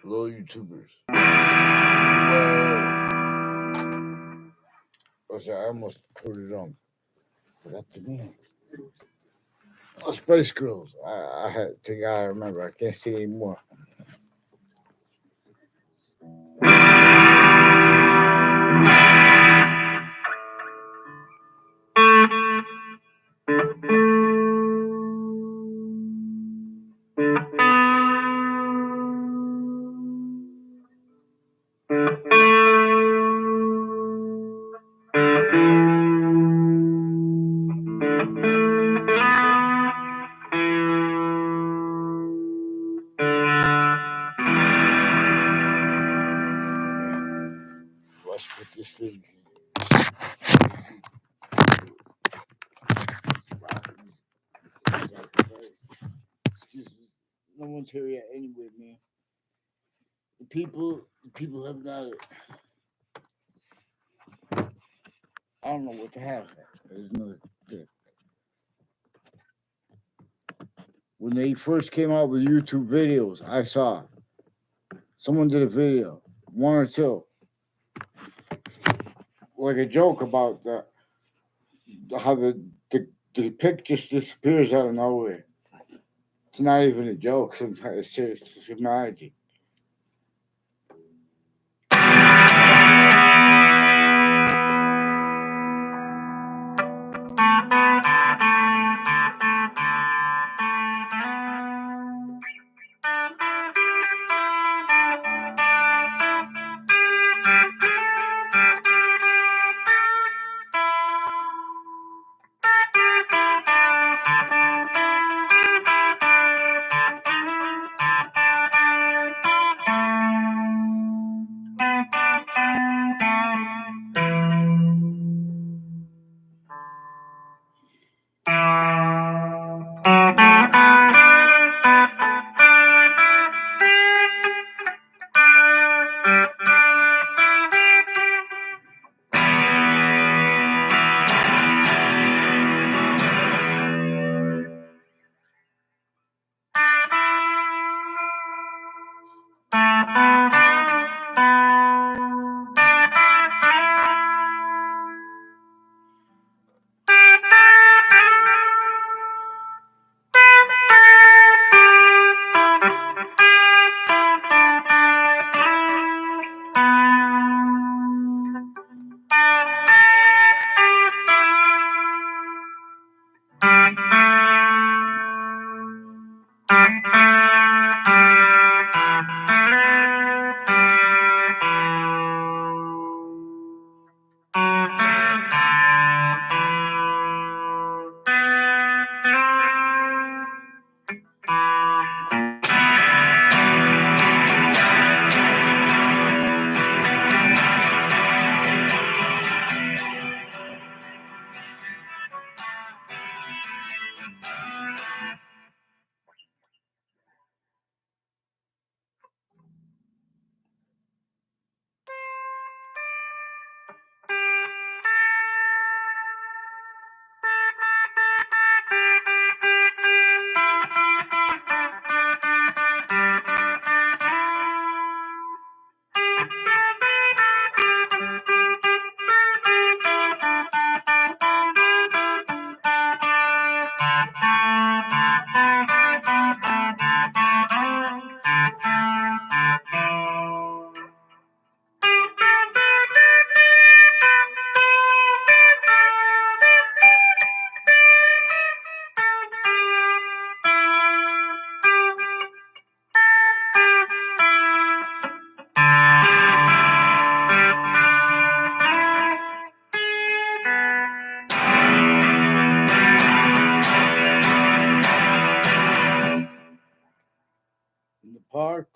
Little YouTubers. Well, I almost put it on. Forgot the name. Oh, Spice Girls. I think I remember. I can't see anymore. Let's put this thing. Excuse me. No one's here yet anyway, man. The people have got it. I don't know what to have. There's another thing. When they first came out with YouTube videos, I saw someone did a video, one or two, like a joke about how the pic just disappears out of nowhere. It's not even a joke. Sometimes it's serious. It's humanity. In the park.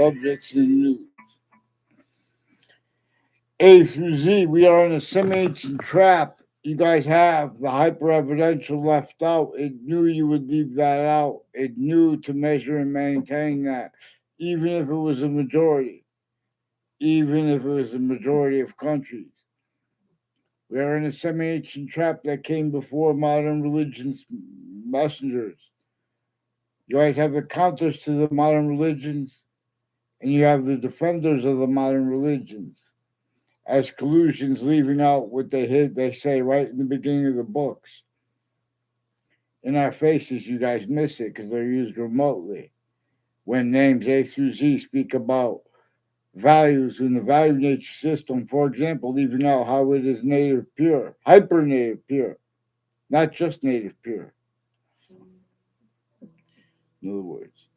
subjects in the news. A through Z, we are in a semi-ancient trap. You guys have the hyper-evidential left out. It knew you would leave that out. It knew to measure and maintain that, even if it was a majority, even if it was a majority of countries. We are in a semi-ancient trap that came before modern religion's messengers. You guys have the counters to the modern religions, and you have the defenders of the modern religions as collusions, leaving out what they say right in the beginning of the books. In our faces, you guys miss it because they're used remotely. When names A through Z speak about values in the value nature system, for example, leaving out how it is native pure, hyper native pure, not just native pure. In other words.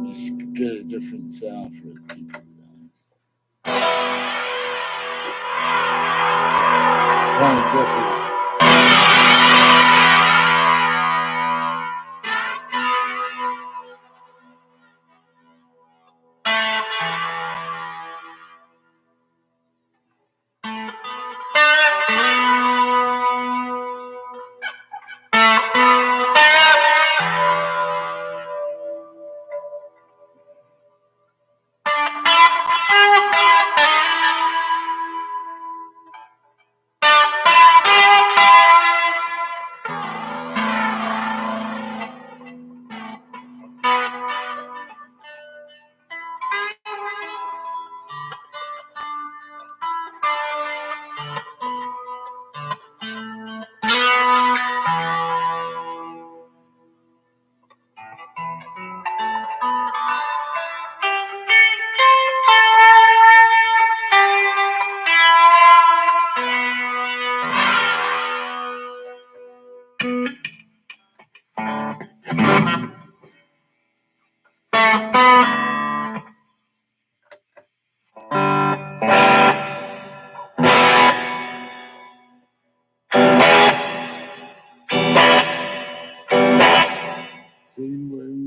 Just get a different sound for the people. Kind of different.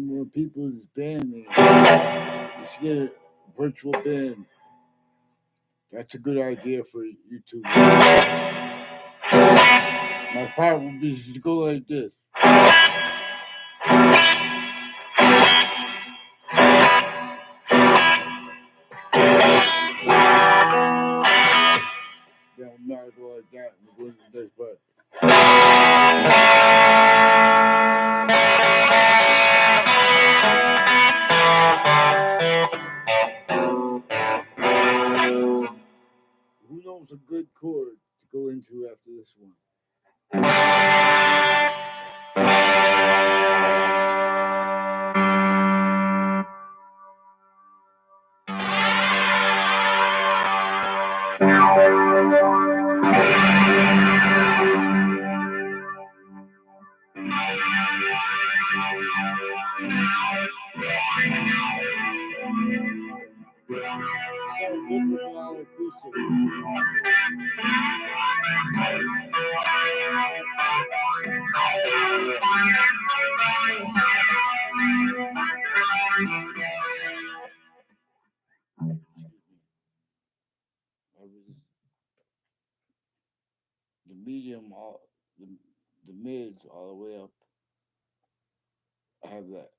More people is banning. You should get a virtual band. That's a good idea for YouTube. My part would be to go like this. Yeah, I'm not go like that. We'll go to this part. Who knows a good chord to go into after this one? Sounds different on acoustic. The medium, all the mids, all the way up. I have that.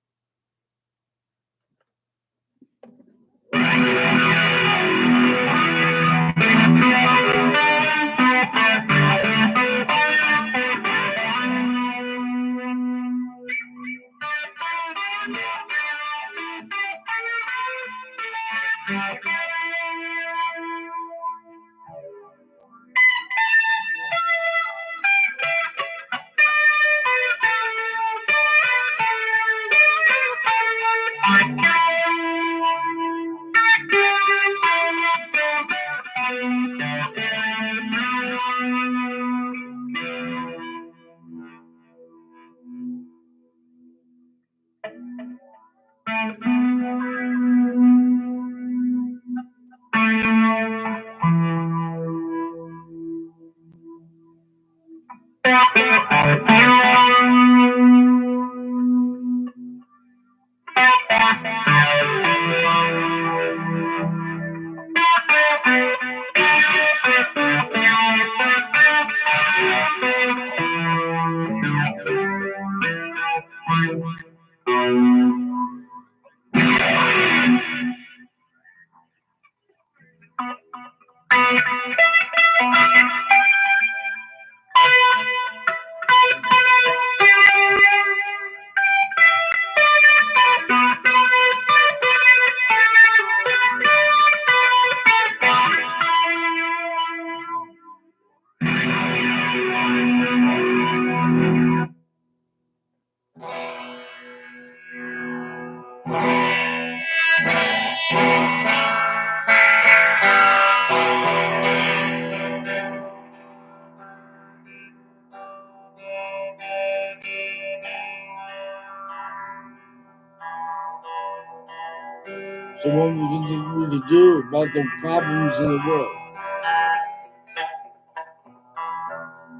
So what we can do about the problems in the world.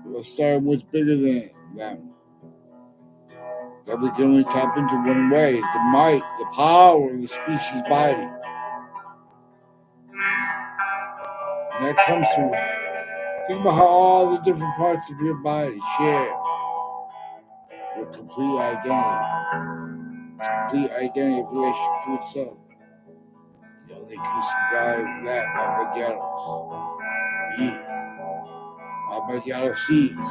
Let's start with what's bigger than them. That we can only tap into one way, the might, the power of the species body. And that comes from, think about how all the different parts of your body share your complete identity. Complete identity of relationship to itself. The only increasing value of that by Magyaros. Ye. By Magyaros sees.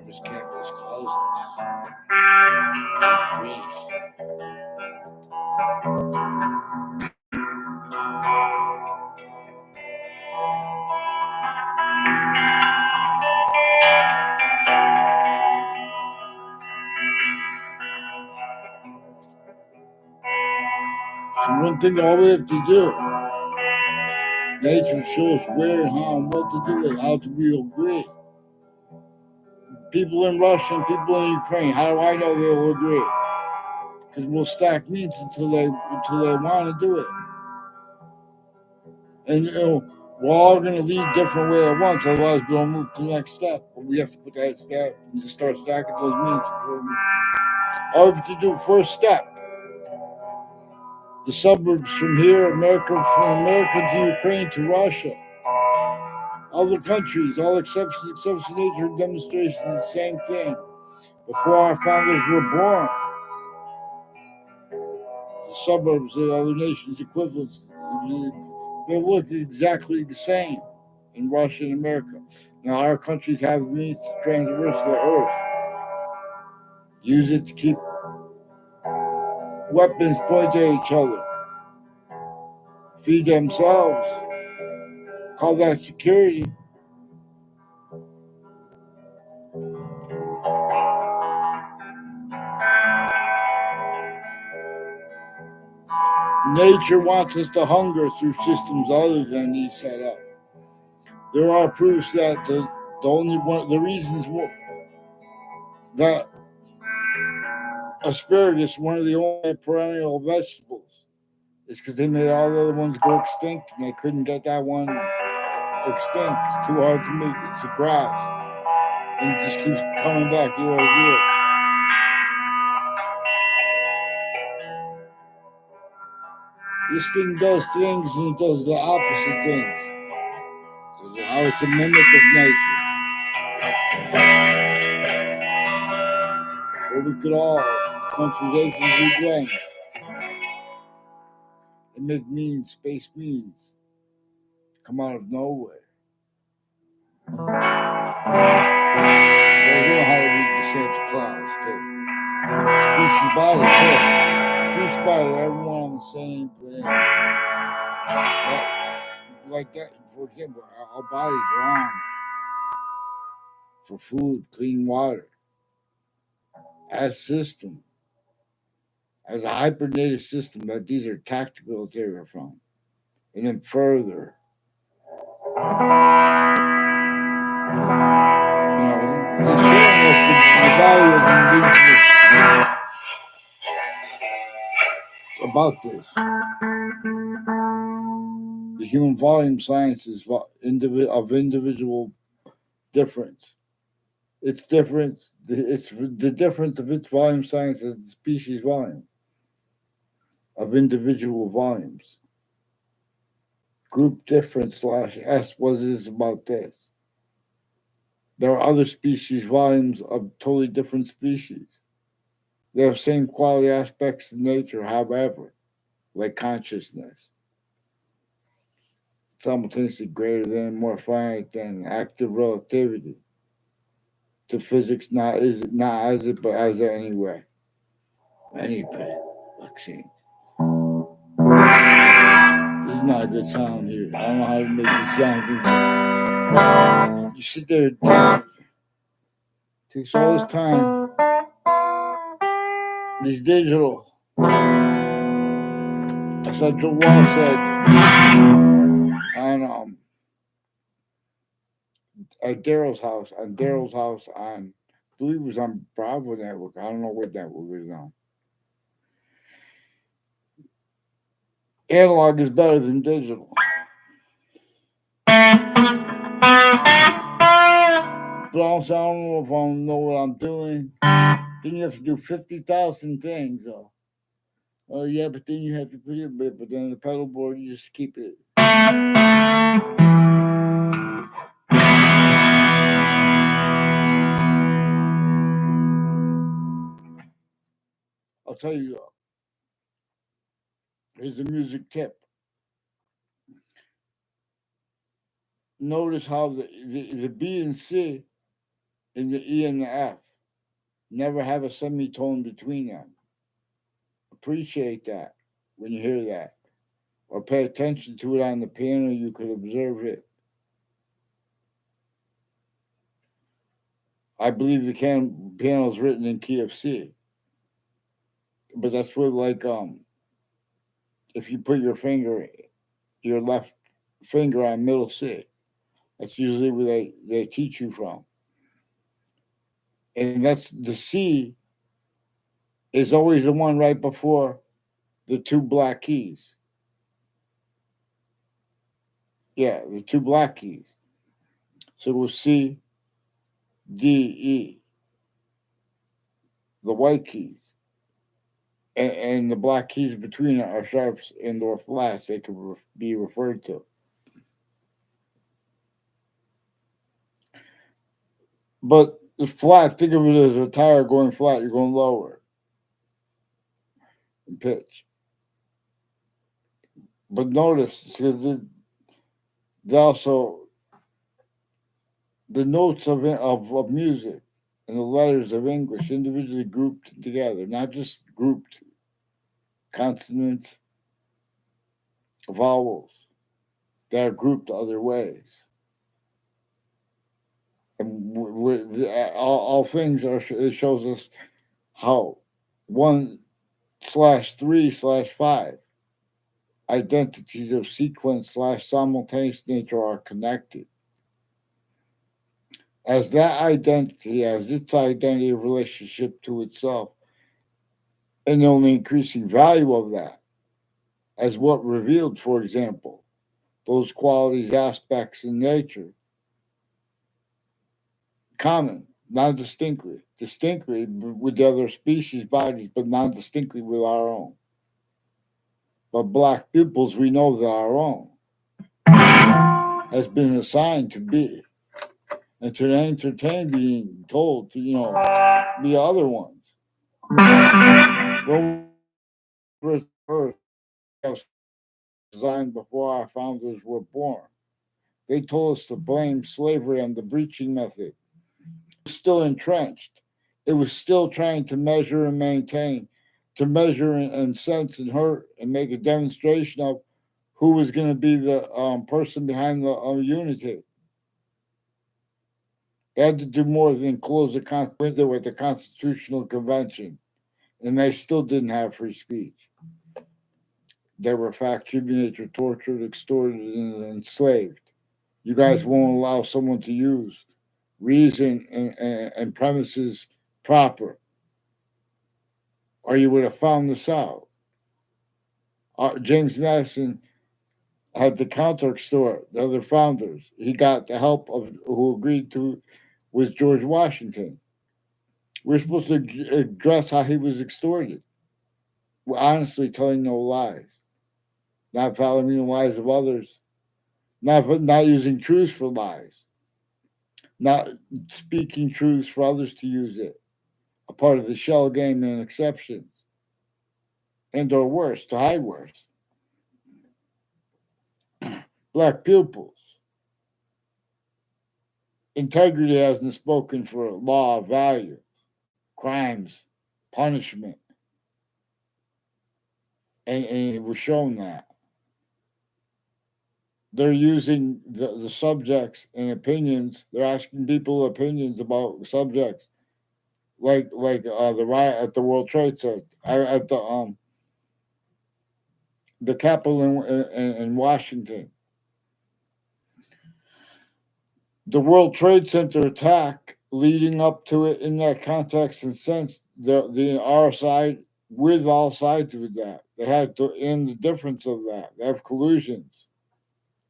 This campus calls us. Breathe. So one thing all we have to do, nature shows where and how and what to do and how to be agree. People in Russia and people in Ukraine, how do I know they'll agree? Because we'll stack meats until they want to do it. And we're all going to lead different way at once, otherwise we don't move to the next step. But we have to put that step and just start stacking those meats. All we have to do, first step, the suburbs from here, from America to Ukraine to Russia. Other countries, all exceptions, nature demonstrations, the same thing. Before our founders were born, the suburbs of other nations' equivalents, they look exactly the same in Russia and America. Now our countries have the means to traverse the earth, use it to keep weapons pointed at each other, feed themselves, call that security. Nature wants us to hunger through systems other than these set up. There are proofs that the reasons that asparagus, one of the only perennial vegetables, is because they made all the other ones go extinct and they couldn't get that one extinct. It's too hard to make. It's a grass. And it just keeps coming back year over year. This thing does things and it does the opposite things. So how it's a mimic of nature. But we could all, countries, we blame. And make means, space means, come out of nowhere. They know how to read the Santa Claus, too. Species body, too. Species body, everyone on the same thing. Like that, for example, our bodies long for food, clean water, as system, as a hypernative system, that these are tactical area from. And then further, it's showing us the value of indigenous about this. The human volume science is of individual difference. It's different. It's the difference of its volume science as the species volume of individual volumes. Group difference / S what it is about this. There are other species volumes of totally different species. They have same quality aspects of nature, however, like consciousness. Simultaneously greater than, more finite than, active relativity. To physics, not as it, but as it anyway. Anyway, vaccine. This is not a good sound here. I don't know how to make this sound. You sit there, takes all this time. It's digital. As Joe Wall said, on at Daryl's house, on, I believe it was on Bravo Network. I don't know what network it was on. Analog is better than digital. But also, I don't know if I know what I'm doing. Then you have to do 50,000 things, though. Oh, yeah, but then you have to put it, but then the pedal board, you just keep it. I'll tell you, though. Here's a music tip. Notice how the B and C and the E and the F never have a semitone between them. Appreciate that when you hear that. Or pay attention to it on the piano, you could observe it. I believe the piano is written in key of C. But that's what, like, if you put your left finger on middle C, that's usually where they teach you from. And that's the C is always the one right before the two black keys. Yeah, the two black keys. So it was C, D, E, the white keys. And the black keys between it are sharps and or flats. They could be referred to. But the flat, think of it as a tire going flat. You're going lower in pitch. But notice, they also the notes of music and the letters of English individually grouped together, not just grouped consonants, vowels. They're grouped other ways. And all things are, it shows us how 1/3/5 identities of sequence / simultaneous nature are connected. As that identity, as its identity of relationship to itself, and the only increasing value of that, as what revealed, for example, those qualities, aspects in nature, common, non distinctly with the other species bodies, but non distinctly with our own. But black pupils, we know that our own has been assigned to be, and to entertain being told to, be other ones. When we were first designed before our founders were born, they told us to blame slavery on the breaching method. It was still entrenched. It was still trying to measure and maintain, to measure and sense and hurt and make a demonstration of who was going to be the person behind the unity. They had to do more than close the window at the Constitutional Convention, and they still didn't have free speech. They were factory nature, tortured, extorted, and enslaved. You guys won't allow someone to use reason and premises proper, or you would have found this out. James Madison had the counter extort the other founders. He got the help of who agreed to was George Washington. We're supposed to address how he was extorted. We're honestly telling no lies, not valuing the lies of others, not using truths for lies, not speaking truths for others to use it. A part of the shell game and exception, and or worse, to hide worse. Black pupils. Integrity hasn't spoken for law of value, crimes, punishment. And it was shown that. They're using the subjects and opinions. They're asking people opinions about subjects, like the riot at the World Trade Center, at the Capitol in Washington. The World Trade Center attack leading up to it in that context and sense, our side with all sides of that. They have to end the difference of that. They have collusions.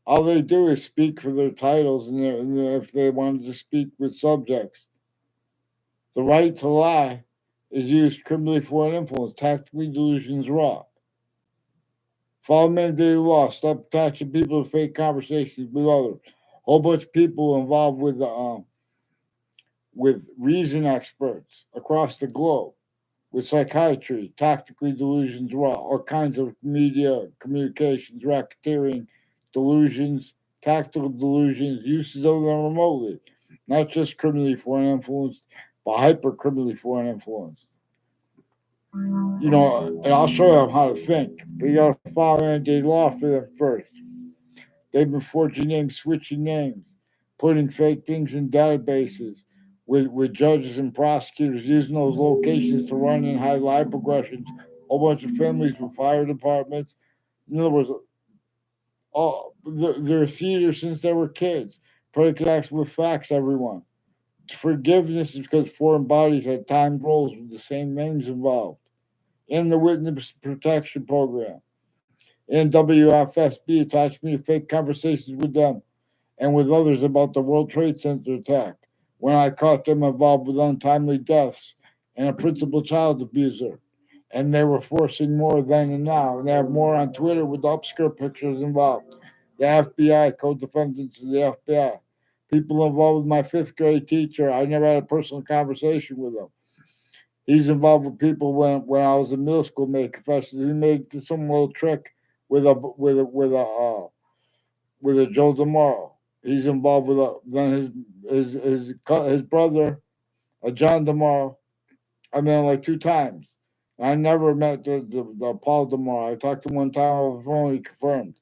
All they do is speak for their titles, and if they wanted to speak with subjects, the right to lie is used criminally for an influence, tactically delusions raw. Follow mandated law, stop attaching people to fake conversations with others. Whole bunch of people involved with reason experts across the globe, with psychiatry, tactically delusions raw, all kinds of media, communications, racketeering, delusions, tactical delusions, uses of them remotely, not just criminally foreign influence, but hyper criminally foreign influence. And I'll show them how to think, but you gotta follow anti law for them first. They've been forging names, switching names, putting fake things in databases with judges and prosecutors using those locations to run and hide lie progressions. A whole bunch of families with fire departments. In other words, they're theater since they were kids. Predicate acts with facts, everyone. Forgiveness is because foreign bodies had timed roles with the same names involved. In the Witness Protection Program. In WFSB attached me to fake conversations with them and with others about the World Trade Center attack when I caught them involved with untimely deaths and a principal child abuser. And they were forcing more then and now. And they have more on Twitter with obscure pictures involved. The FBI, co defendants of the FBI, people involved with my fifth grade teacher. I never had a personal conversation with him. He's involved with people when I was in middle school made confessions. He made some little trick with a Joe Demaro. He's involved with then his brother, John Demaro. I met him like two times. I never met the Paul Demaro. I talked to him one time over the phone. He confirmed.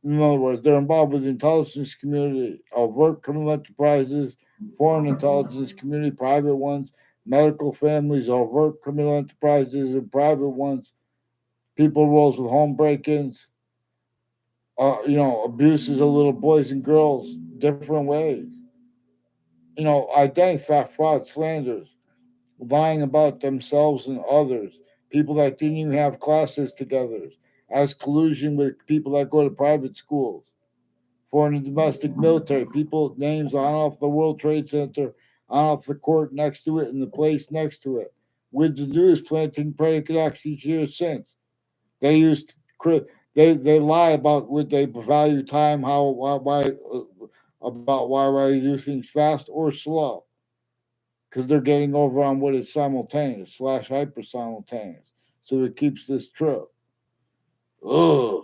In other words, they're involved with the intelligence community, overt criminal enterprises, foreign intelligence community, private ones, medical families, overt criminal enterprises, and private ones. People roles with home break-ins, abuses of little boys and girls, different ways. Identity theft, fraud, slanders, lying about themselves and others, people that didn't even have classes together, as collusion with people that go to private schools, foreign and domestic military, people names on off the World Trade Center, on off the court next to it, and the place next to it. With the news planting predicate acts each year since. They used they lie about would they value time, how why about why they do things fast or slow, because they're getting over on what is simultaneous slash hyper simultaneous. So it keeps this true. Ugh.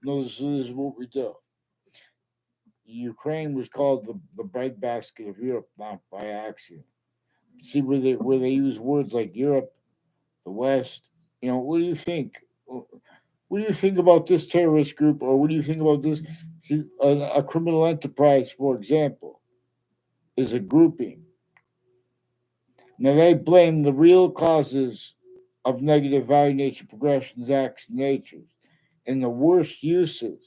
No, this is what we do. Ukraine was called the breadbasket of Europe, not by accident. See where they use words like Europe, the West. What do you think? What do you think about this terrorist group, or what do you think about this? See, a criminal enterprise, for example, is a grouping. Now they blame the real causes of negative value nature progressions, acts, natures, and the worst uses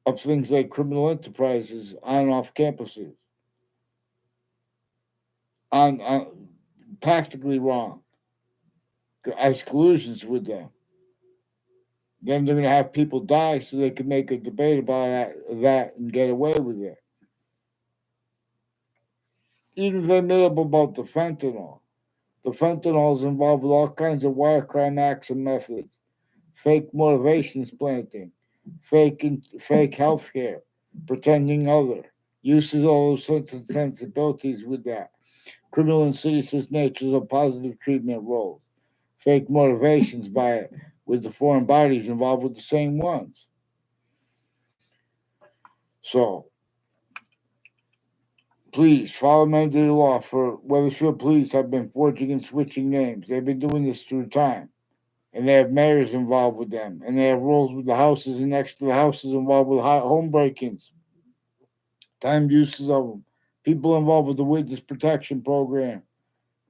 of things like criminal enterprises on and off campuses. On tactically wrong, as collusions with them. Then they're going to have people die so they can make a debate about that and get away with it. Even if they made up about the fentanyl. The fentanyl is involved with all kinds of wire crime acts and methods, fake motivations planting, fake healthcare, pretending other, uses all those sensibilities with that. Criminal insidious natures of positive treatment roles, fake motivations by it, with the foreign bodies involved with the same ones. So Please follow mandatory law for Weathersfield police have been forging and switching names. They've been doing this through time. And they have mayors involved with them. And they have roles with the houses and next to the houses involved with home break-ins, time uses of them. People involved with the witness protection program.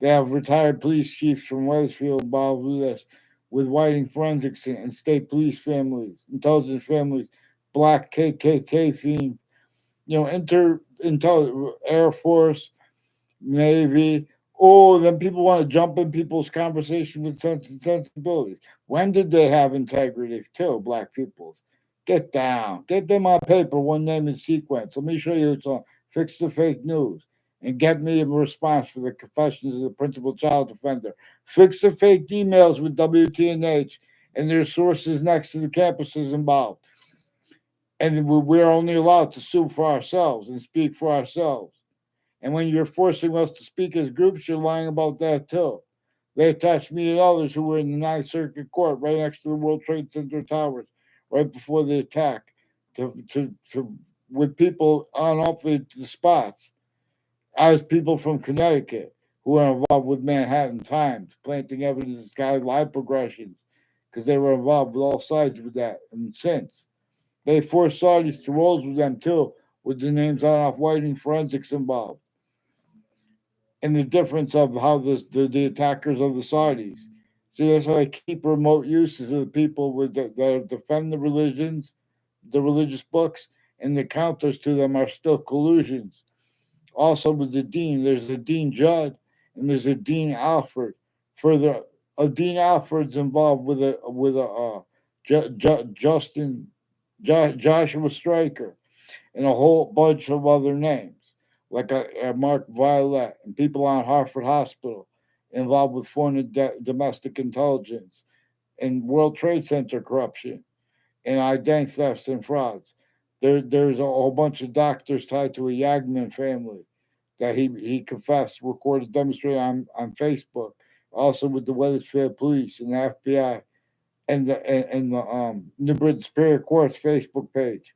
They have retired police chiefs from Weathersfield involved with this, with whiting forensics and state police families, intelligence families, black KKK themed, Air Force, Navy. Oh, then people want to jump in people's conversation with sense and sensibilities. When did they have integrity too, black people? Get down. Get them on paper, one name and sequence. Let me show you it's on. Fix the fake news. And get me a response for the confessions of the principal child offender. Fix the fake emails with WTNH and their sources next to the campuses involved. And we're only allowed to sue for ourselves and speak for ourselves. And when you're forcing us to speak as groups, you're lying about that too. They attached me and others who were in the Ninth Circuit Court right next to the World Trade Center towers right before the attack to with people on off the spots as people from Connecticut who were involved with Manhattan Times, planting evidence of sky live progressions because they were involved with all sides with that. And since they forced Saudis to roles with them too, with the names on off whiting forensics involved and the difference of how the attackers of the Saudis. See, that's how they keep remote uses of the people that defend the religions, the religious books, and the counters to them are still collusions. Also, with the dean, there's a Dean Judd and there's a Dean Alfred. Further, a Dean Alfred's involved Justin Joshua Stryker and a whole bunch of other names, like a Mark Violet and people on Hartford Hospital involved with foreign domestic intelligence and World Trade Center corruption and identity thefts and frauds. There's a whole bunch of doctors tied to a Yagman family that he confessed, recorded, demonstrated on Facebook, also with the Weathersfield Police and the FBI and the New Britain Superior Court's Facebook page.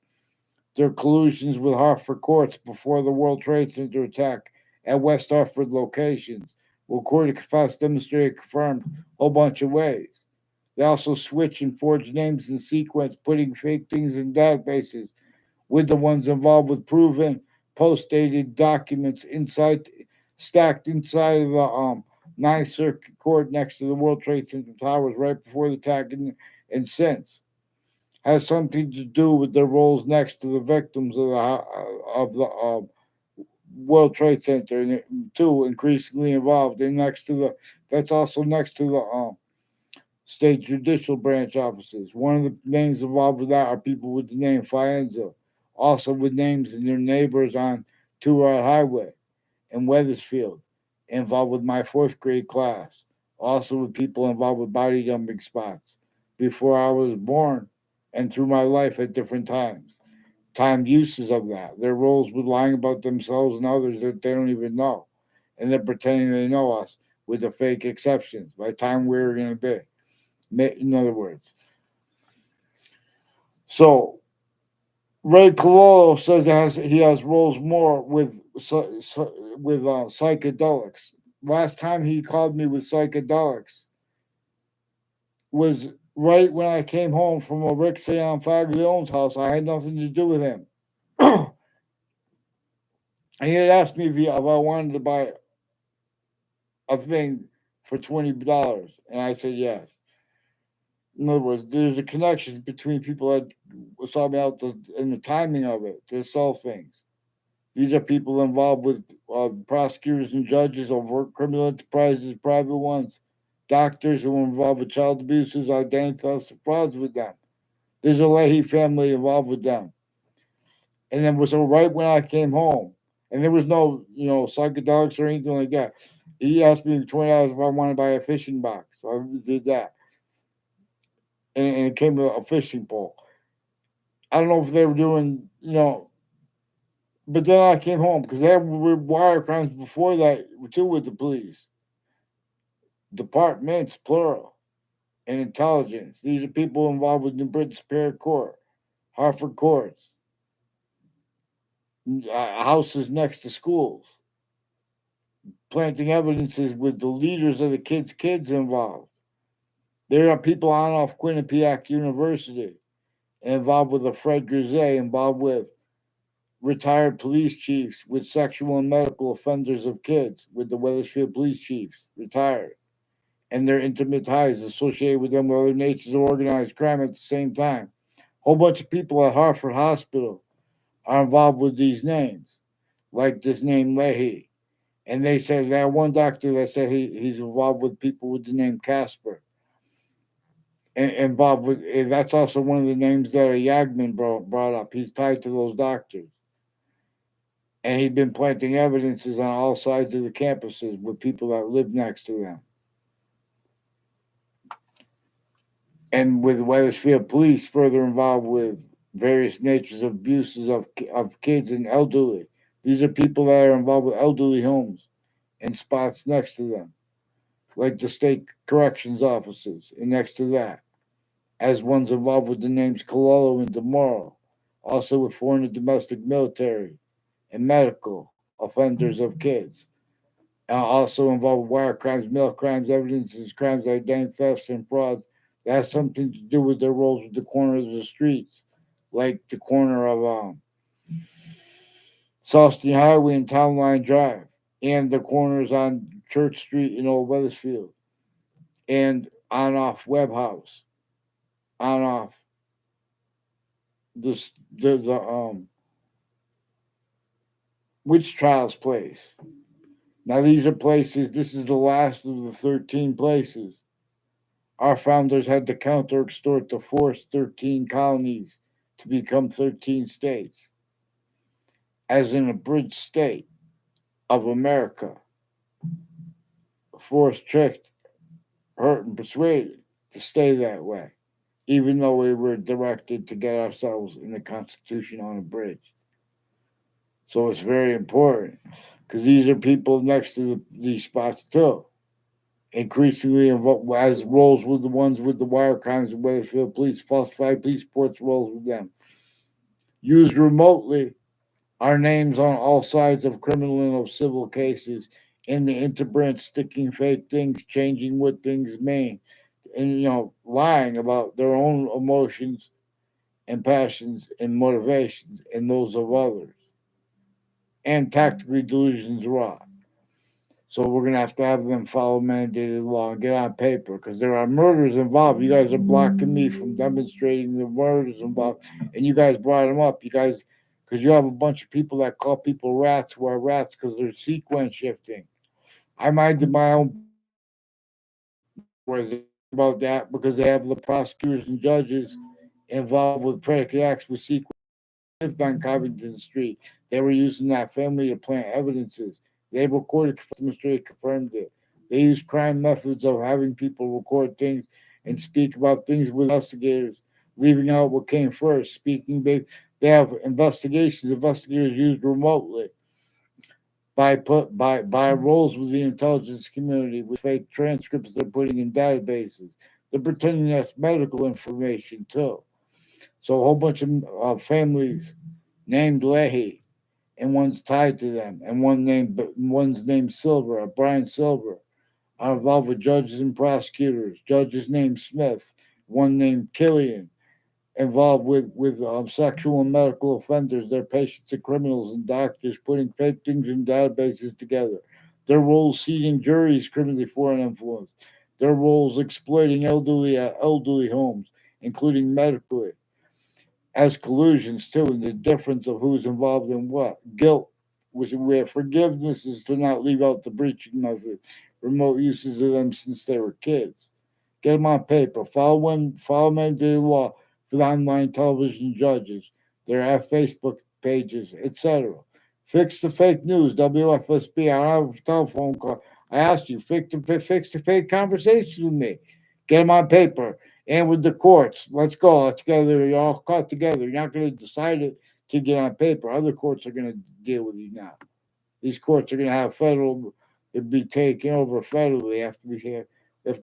Their collusions with Hartford courts before the World Trade Center attack at West Hartford locations were recorded, confessed, demonstrated, confirmed a whole bunch of ways. They also switch and forge names in sequence, putting fake things in databases with the ones involved with proven post-dated documents inside stacked inside of the Ninth Circuit Court next to the World Trade Center towers right before the attack and since has something to do with their roles next to the victims of the World Trade Center, and too increasingly involved. And next to the that's also next to the state judicial branch offices. One of the names involved with that are people with the name Fienza, also with names and their neighbors on Two Rod Highway in Weathersfield, involved with my fourth grade class. Also with people involved with body jumping spots before I was born and through my life at different times. Timed uses of that. Their roles with lying about themselves and others that they don't even know. And they're pretending they know us with the fake exceptions by the time we're going to be. In other words. So Ray Cololo says he has roles more with psychedelics. Last time he called me with psychedelics was right when I came home from a Rick Sayon Faglione's house. I had nothing to do with him. And he had asked me if I wanted to buy a thing for $20, and I said yes. In other words, there's a connection between people that saw me out and the timing of it to sell things. These are people involved with prosecutors and judges over criminal enterprises, private ones, doctors who are involved with child abuses, identity thefts, and frauds with them. There's a Leahy family involved with them. And then so right when I came home, and there was no, psychedelics or anything like that. He asked me $20 if I wanted to buy a fishing box. So I did that. And it came with a fishing pole. I don't know if they were doing, but then I came home because there were wire crimes before that too with the police. Departments, plural, and intelligence. These are people involved with New Britain Superior Court, Hartford courts. houses next to schools, planting evidences with the leaders of the kids involved. There are people on off Quinnipiac University involved with the Fred Grisey, involved with retired police chiefs, with sexual and medical offenders of kids, with the Wethersfield police chiefs, retired, and their intimate ties associated with them with other natures of organized crime at the same time. A whole bunch of people at Hartford Hospital are involved with these names, like this name Leahy. And they said that one doctor that said he's involved with people with the name Casper. And involved with, and that's also one of the names that a Yagman brought up. He's tied to those doctors. And he's been planting evidences on all sides of the campuses with people that live next to them. And with Wethersfield Police further involved with various natures of abuses of kids and elderly. These are people that are involved with elderly homes and spots next to them, like the state corrections offices, and next to that, as ones involved with the names Cololo and Demoro, also with foreign and domestic military and medical offenders of kids. Also involved with wire crimes, mail crimes, evidences, crimes, identity thefts, and frauds that has something to do with their roles with the corners of the streets, like the corner of Salisbury Highway and Town Line Drive, and the corners on Church Street in Old Wethersfield, and on off Webb House, on off the Witch Trials place. Now these are places. This is the last of the 13 places. Our founders had to counter extort to force 13 colonies to become 13 states, as an abridged state of America, forced, tricked, hurt, and persuaded to stay that way, even though we were directed to get ourselves in the Constitution on a bridge. So it's very important because these are people next to these spots too. Increasingly as roles with the ones with the wire crimes of Wethersfield Police, falsified police reports roles with them. Used remotely our names on all sides of criminal and of civil cases in the interbranch sticking fake things, changing what things mean, and lying about their own emotions and passions and motivations and those of others, and tactically delusions raw. So we're gonna have them follow mandated law and get on paper because there are murders involved. You guys are blocking me from demonstrating the murders involved, and you guys brought them up. You guys, because you have a bunch of people that call people rats who are rats because they're sequence shifting. I minded my own where they about that because they have the prosecutors and judges involved with predicate acts with sequence lived on Covington Street. They were using that family to plant evidences. They recorded, demonstrated, confirmed it. They used crime methods of having people record things and speak about things with investigators, leaving out what came first. They have investigations. Investigators used remotely by roles with the intelligence community with fake transcripts they're putting in databases. They're pretending that's medical information too. So a whole bunch of families named Leahy, and one's tied to them, and one's named Silver, Brian Silver, are involved with judges and prosecutors. Judges named Smith, one named Killian, involved with sexual and medical offenders, their patients and criminals, and doctors putting fake things in databases together. Their roles seating juries criminally foreign influence. Their roles exploiting elderly at elderly homes, including medically as collusions too, and the difference of who's involved in what. Guilt, which where forgiveness is to not leave out the breaching method, remote uses of them since they were kids. Get them on paper. Follow mandated law for the online television judges. There are Facebook pages, etc. Fix the fake news, WFSB. I don't have a telephone call. I asked you, fix the fake conversations with me. Get them on paper and with the courts. Let's go. Let's together. You all caught together. You're not going to decide it to get on paper. Other courts are going to deal with you now. These courts are going to have federal. They'll be taken over federally after we hear